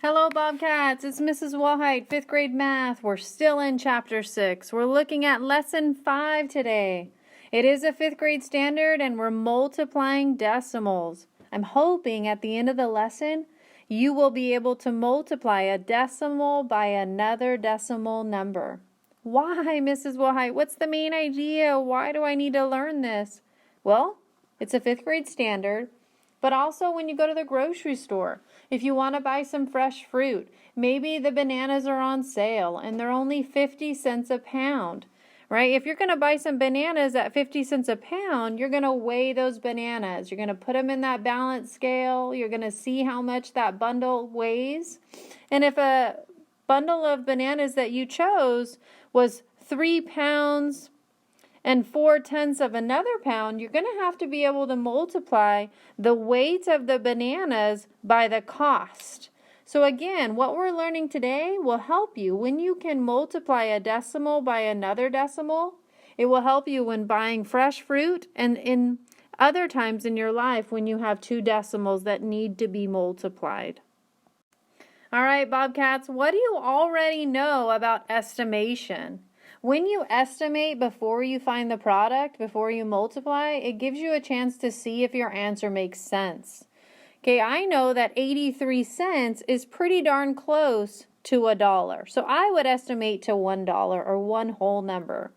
Hello, Bobcats. It's Mrs. Wallheit, 5th grade math. We're still in Chapter 6. We're looking at Lesson 5 today. It is a 5th grade standard, and we're multiplying decimals. I'm hoping at the end of the lesson, you will be able to multiply a decimal by another decimal number. Why, Mrs. Wallheit? What's the main idea? Why do I need to learn this? Well, it's a 5th grade standard. But also when you go to the grocery store, if you want to buy some fresh fruit, maybe the bananas are on sale and they're only 50 cents a pound, right? If you're going to buy some bananas at 50 cents a pound, you're going to weigh those bananas. You're going to put them in that balance scale. You're going to see how much that bundle weighs. And if a bundle of bananas that you chose was 3 pounds and 4/10 of another pound, you're going to have to be able to multiply the weight of the bananas by the cost. So again, what we're learning today will help you when you can multiply a decimal by another decimal. It will help you when buying fresh fruit and in other times in your life when you have two decimals that need to be multiplied. All right, Bobcats, what do you already know about estimation? When you estimate before you find the product, before you multiply, it gives you a chance to see if your answer makes sense. Okay, I know that 83 cents is pretty darn close to $1. So I would estimate to $1 or one whole number.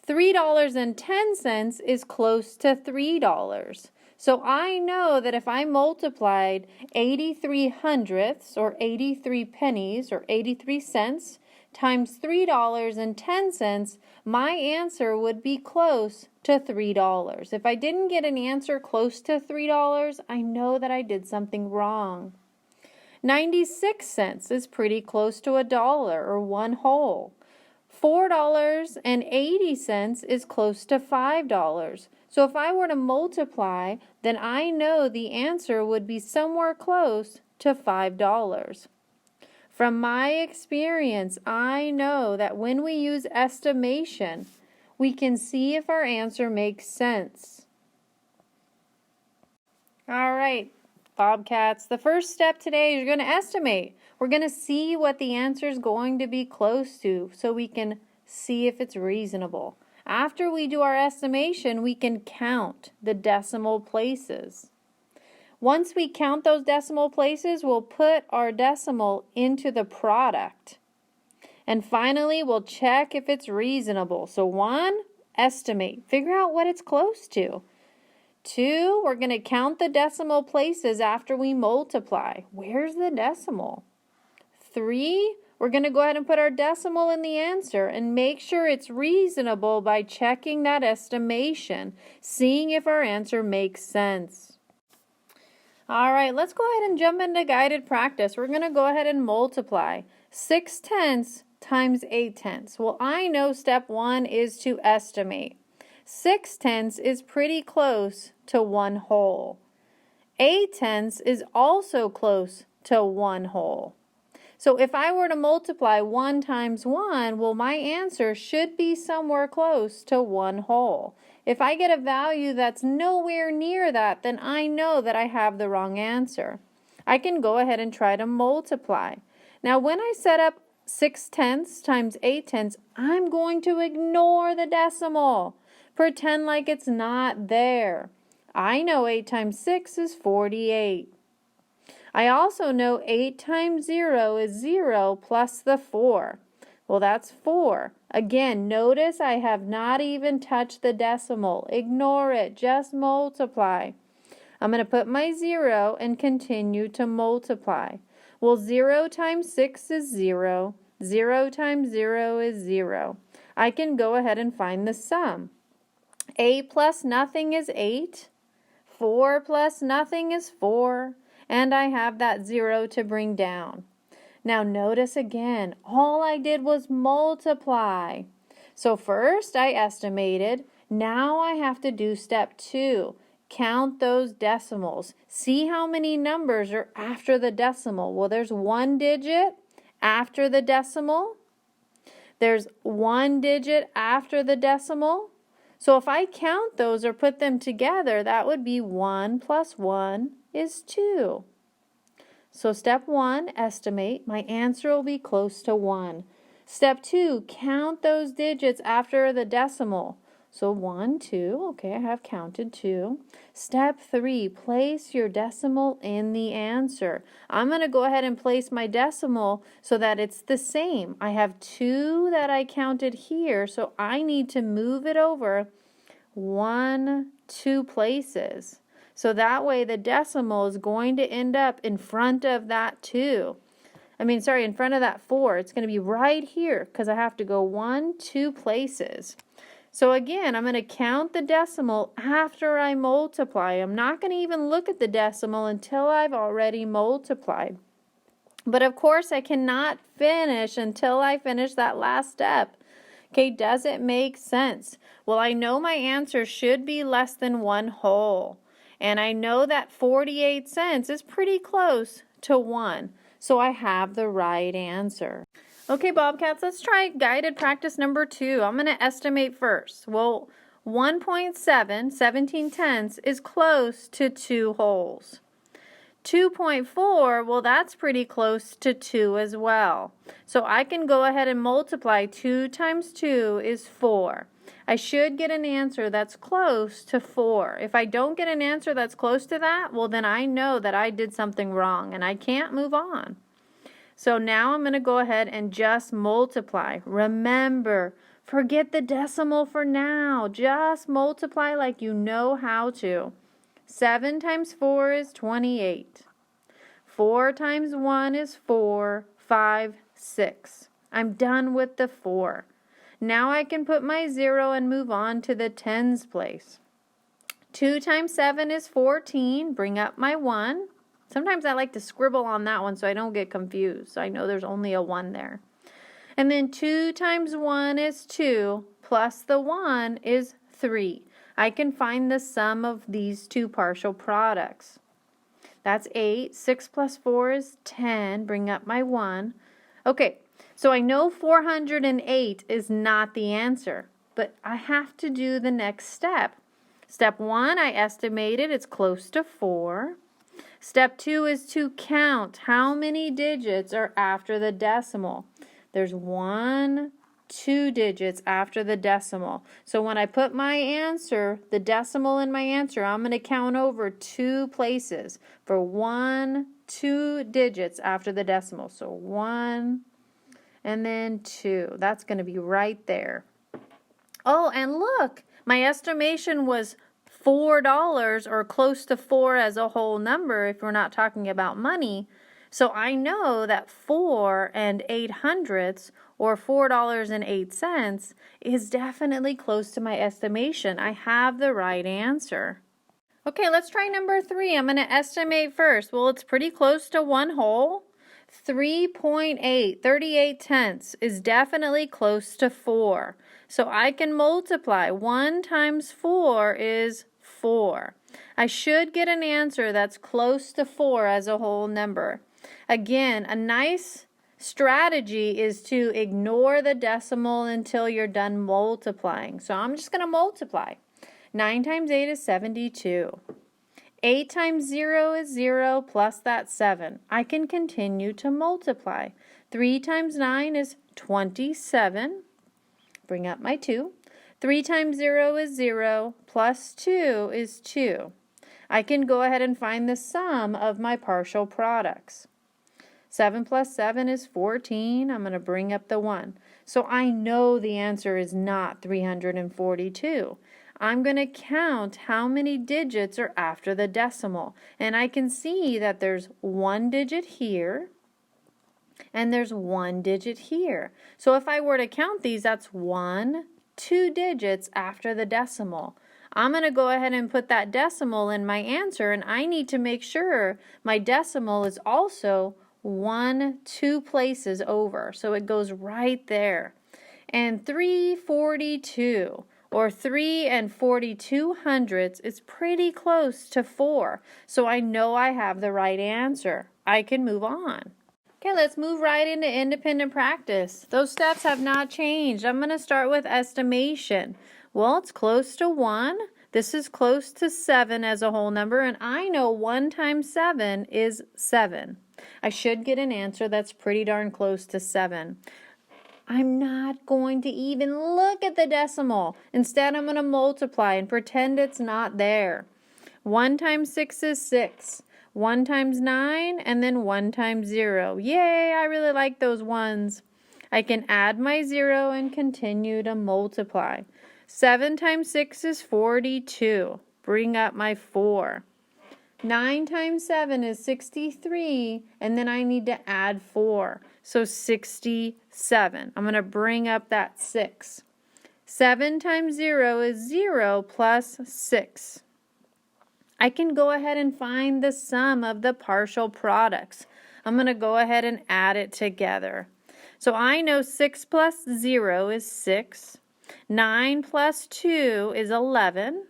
$3.10 is close to $3. So I know that if I multiplied 83 hundredths or 83 pennies or 83 cents times $3.10, my answer would be close to $3. If I didn't get an answer close to $3, I know that I did something wrong. 96 cents is pretty close to $1 or one whole. $4.80 is close to $5. So if I were to multiply, then I know the answer would be somewhere close to $5. From my experience, I know that when we use estimation, we can see if our answer makes sense. All right, Bobcats, the first step today is you're going to estimate. We're going to see what the answer is going to be close to so we can see if it's reasonable. After we do our estimation, we can count the decimal places. Once we count those decimal places, we'll put our decimal into the product. And finally, we'll check if it's reasonable. So 1, estimate. Figure out what it's close to. 2, we're going to count the decimal places after we multiply. Where's the decimal? 3, we're going to go ahead and put our decimal in the answer and make sure it's reasonable by checking that estimation, seeing if our answer makes sense. All right, let's go ahead and jump into guided practice. We're going to go ahead and multiply 6/10 times 8/10. Well, I know step 1 is to estimate. 6/10 is pretty close to one whole. 8/10 is also close to one whole. So if I were to multiply 1 times 1, well, my answer should be somewhere close to one whole. If I get a value that's nowhere near that, then I know that I have the wrong answer. I can go ahead and try to multiply. Now, when I set up 6/10 times 8/10, I'm going to ignore the decimal. Pretend like it's not there. I know 8 times 6 is 48. I also know 8 times 0 is 0 plus the 4. Well, that's 4. Again, notice I have not even touched the decimal. Ignore it. Just multiply. I'm going to put my 0 and continue to multiply. Well, 0 times 6 is 0. 0 times 0 is 0. I can go ahead and find the sum. 8 plus nothing is 8. 4 plus nothing is 4. And I have that 0 to bring down. Now notice again, all I did was multiply. So first I estimated. Now I have to do step 2. Count those decimals. See how many numbers are after the decimal. Well, there's 1 digit after the decimal. There's 1 digit after the decimal. So if I count those or put them together, that would be 1 plus 1 is 2. So step 1, estimate. My answer will be close to 1. Step 2, count those digits after the decimal. So 1, 2, okay, I have counted 2. Step 3, place your decimal in the answer. I'm going to go ahead and place my decimal so that it's the same. I have 2 that I counted here, so I need to move it over 1, 2 places. So that way the decimal is going to end up in front of that 2. In front of that 4. It's going to be right here because I have to go 1, 2 places. So again, I'm going to count the decimal after I multiply. I'm not going to even look at the decimal until I've already multiplied. But of course, I cannot finish until I finish that last step. Okay, does it make sense? Well, I know my answer should be less than 1 whole. And I know that 48 cents is pretty close to 1. So I have the right answer. Okay, Bobcats, let's try guided practice number 2. I'm going to estimate first. Well, 1.7, 17 tenths, is close to 2 wholes. 2.4, well, that's pretty close to 2 as well. So I can go ahead and multiply. 2 times 2 is 4. I should get an answer that's close to 4. If I don't get an answer that's close to that, well, then I know that I did something wrong and I can't move on. So now I'm going to go ahead and just multiply. Remember, forget the decimal for now. Just multiply like you know how to. 7 times 4 is 28. 4 times 1 is 4. 5, 6. I'm done with the 4. Now I can put my 0 and move on to the tens place. 2 times 7 is 14. Bring up my 1. Sometimes I like to scribble on that one so I don't get confused. So I know there's only a 1 there. And then 2 times 1 is 2, plus the 1 is 3. I can find the sum of these two partial products. That's 8. 6 plus 4 is 10. Bring up my 1. Okay, so I know 408 is not the answer, but I have to do the next step. Step 1, I estimated it's close to 4. Step 2 is to count how many digits are after the decimal. There's 1, 2 digits after the decimal. So when I put my answer, the decimal in my answer, I'm going to count over 2 places for 1, 2 digits after the decimal. So 1 and then 2. That's going to be right there. Oh, and look, my estimation was $4 or close to 4 as a whole number if we're not talking about money. So I know that 4 and 800ths or $4.08 is definitely close to my estimation. I have the right answer. Okay, let's try number 3. I'm going to estimate first. Well, it's pretty close to 1 whole. 3.8, 38 tenths is definitely close to 4. So I can multiply. 1 times 4 is 4. I should get an answer that's close to 4 as a whole number. Again, a nice strategy is to ignore the decimal until you're done multiplying. So I'm just going to multiply. 9 times 8 is 72. 8 times 0 is 0 plus that 7. I can continue to multiply. 3 times 9 is 27. Bring up my 2. 3 times 0 is 0, plus 2 is 2. I can go ahead and find the sum of my partial products. 7 plus 7 is 14. I'm going to bring up the 1. So I know the answer is not 342. I'm going to count how many digits are after the decimal. And I can see that there's 1 digit here, and there's 1 digit here. So if I were to count these, that's 1, 2 digits after the decimal. I'm going to go ahead and put that decimal in my answer, and I need to make sure my decimal is also 1, 2 places over. So it goes right there. And 342, or 3 and 42 hundredths, is pretty close to 4. So I know I have the right answer. I can move on. Okay, let's move right into independent practice. Those steps have not changed. I'm going to start with estimation. Well, it's close to 1. This is close to 7 as a whole number, and I know 1 times 7 is 7. I should get an answer that's pretty darn close to 7. I'm not going to even look at the decimal. Instead, I'm going to multiply and pretend it's not there. 1 times 6 is 6. 1 times 9, and then 1 times 0. Yay, I really like those ones. I can add my 0 and continue to multiply. 7 times 6 is 42. Bring up my 4. 9 times 7 is 63, and then I need to add 4. So 67. I'm going to bring up that 6. 7 times 0 is 0 plus 6. I can go ahead and find the sum of the partial products. I'm going to go ahead and add it together. So I know 6 plus 0 is 6. 9 plus 2 is 11.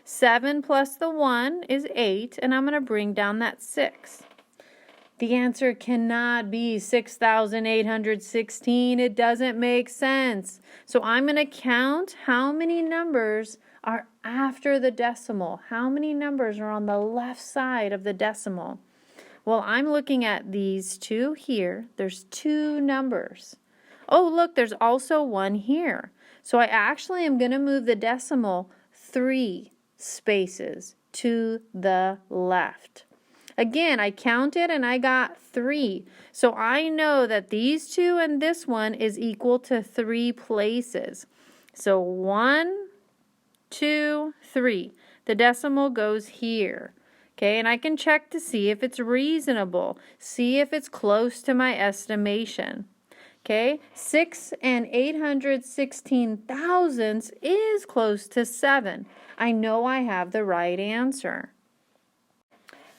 7 plus the 1 is 8, and I'm going to bring down that 6. The answer cannot be 6,816. It doesn't make sense. So I'm going to count how many numbers are after the decimal. How many numbers are on the left side of the decimal? Well, I'm looking at these two here. There's 2 numbers. Oh, look, there's also 1 here. So I actually am going to move the decimal 3 spaces to the left. Again, I counted and I got 3. So I know that these 2 and this one is equal to 3 places. So 1, 2, 3. The decimal goes here. Okay, and I can check to see if it's reasonable. See if it's close to my estimation. Okay, 6 816 thousandths is close to 7. I know I have the right answer.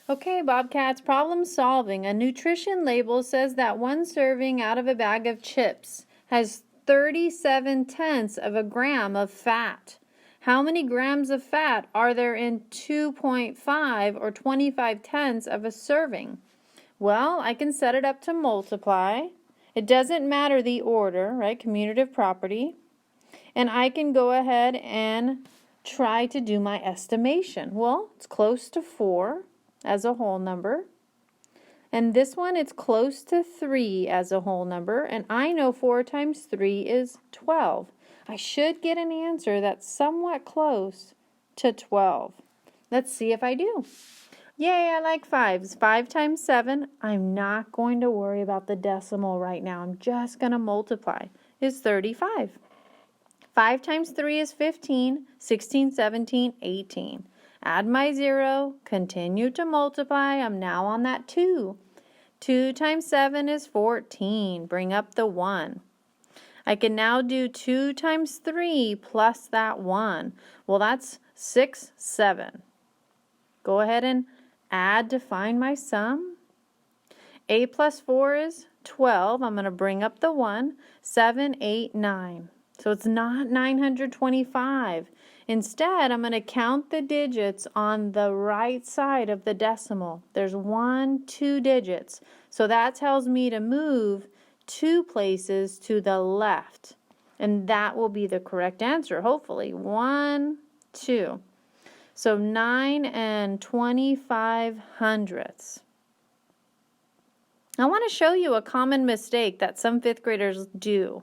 Okay, Bobcats, problem solving. A nutrition label says that 1 serving out of a bag of chips has 37/10 of a gram of fat. How many grams of fat are there in 2.5 or 25/10 of a serving? Well, I can set it up to multiply. It doesn't matter the order, right? Commutative property. And I can go ahead and try to do my estimation. Well, it's close to 4 as a whole number. And this one, it's close to 3 as a whole number. And I know 4 times 3 is 12. I should get an answer that's somewhat close to 12. Let's see if I do. Yay, I like 5s. 5 times 7, I'm not going to worry about the decimal right now. I'm just going to multiply. Is 35. 5 times 3 is 15, 16, 17, 18. Add my 0, continue to multiply. I'm now on that 2. 2 times 7 is 14. Bring up the 1. I can now do 2 times 3 plus that 1. Well, that's 6, 7. Go ahead and add to find my sum. 8 plus 4 is 12. I'm going to bring up the 1. 7, 8, 9. So it's not 925. Instead, I'm going to count the digits on the right side of the decimal. There's 1, 2 digits. So that tells me to move 2 places to the left. And that will be the correct answer, hopefully. 1, 2. So 9 25 hundredths. I want to show you a common mistake that some 5th graders do.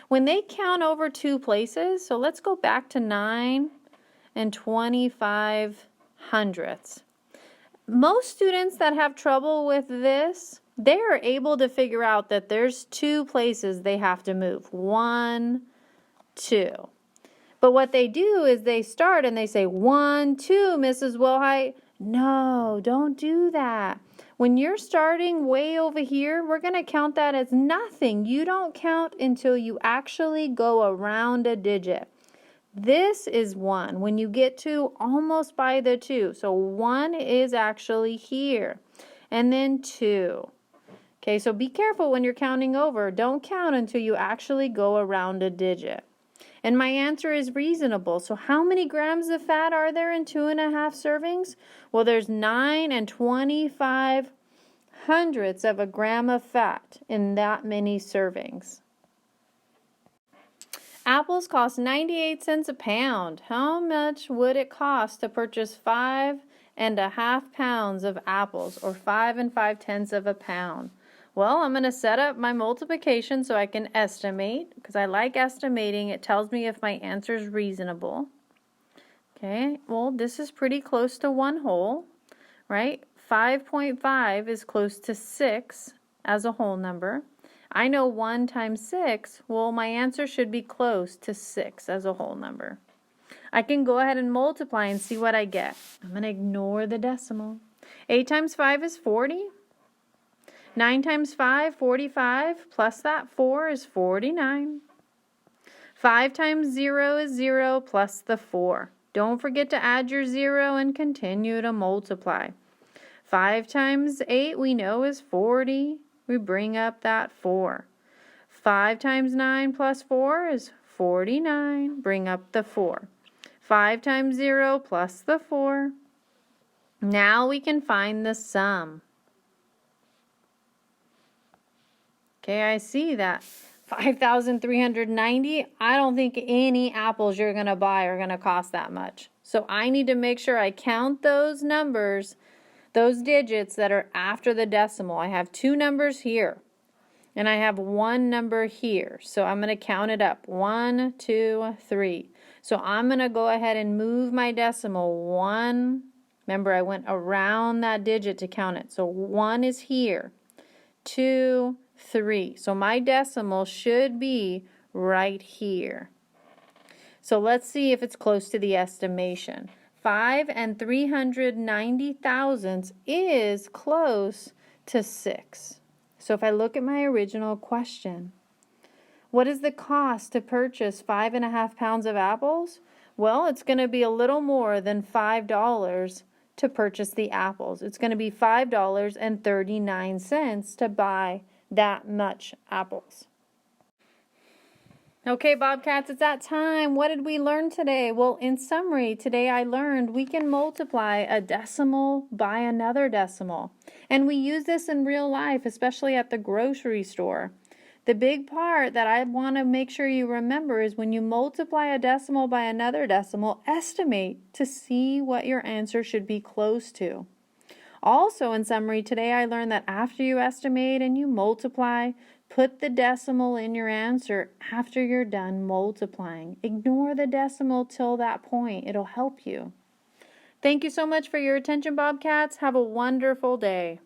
When they count over 2 places, so let's go back to 9 25 hundredths. Most students that have trouble with this, they are able to figure out that there's 2 places they have to move. 1, 2. But what they do is they start and they say, 1, 2, Mrs. Wilhite. No, don't do that. When you're starting way over here, we're going to count that as nothing. You don't count until you actually go around a digit. This is 1 when you get to almost by the 2. So 1 is actually here. And then 2. Okay, so be careful when you're counting over. Don't count until you actually go around a digit. And my answer is reasonable. So how many grams of fat are there in 2.5 servings? Well, there's 9 25 hundredths of a gram of fat in that many servings. Apples cost 98 cents a pound. How much would it cost to purchase 5 and a half pounds of apples, or 5 5/10 of a pound. Well, I'm going to set up my multiplication so I can estimate, because I like estimating. It tells me if my answer is reasonable. Okay, well, this is pretty close to 1 whole, right? 5.5 is close to 6 as a whole number. I know 1 times 6, well, my answer should be close to 6 as a whole number. I can go ahead and multiply and see what I get. I'm going to ignore the decimal. 8 times 5 is 40. 9 times 5, 45, plus that 4 is 49. 5 times 0 is 0, plus the 4. Don't forget to add your 0 and continue to multiply. 5 times 8 we know is 40. We bring up that 4. 5 times 9 plus 4 is 49. Bring up the 4. 5 times 0 plus the 4. Now we can find the sum. Okay, I see that. 5,390. I don't think any apples you're going to buy are going to cost that much. So I need to make sure I count those numbers, those digits that are after the decimal. I have 2 numbers here, and I have 1 number here. So I'm going to count it up. 1, 2, 3. So I'm going to go ahead and move my decimal 1. Remember, I went around that digit to count it. So 1 is here. 2, 3. So my decimal should be right here. So let's see if it's close to the estimation. 5 390 thousandths is close to 6. So if I look at my original question, what is the cost to purchase 5.5 pounds of apples? Well, it's going to be a little more than $5 to purchase the apples. It's going to be $5.39 to buy that much apples. Okay, Bobcats, it's that time. What did we learn today? Well, in summary, today I learned we can multiply a decimal by another decimal. And we use this in real life, especially at the grocery store. The big part that I want to make sure you remember is when you multiply a decimal by another decimal, estimate to see what your answer should be close to. Also, in summary, today I learned that after you estimate and you multiply, put the decimal in your answer after you're done multiplying. Ignore the decimal till that point. It'll help you. Thank you so much for your attention, Bobcats. Have a wonderful day.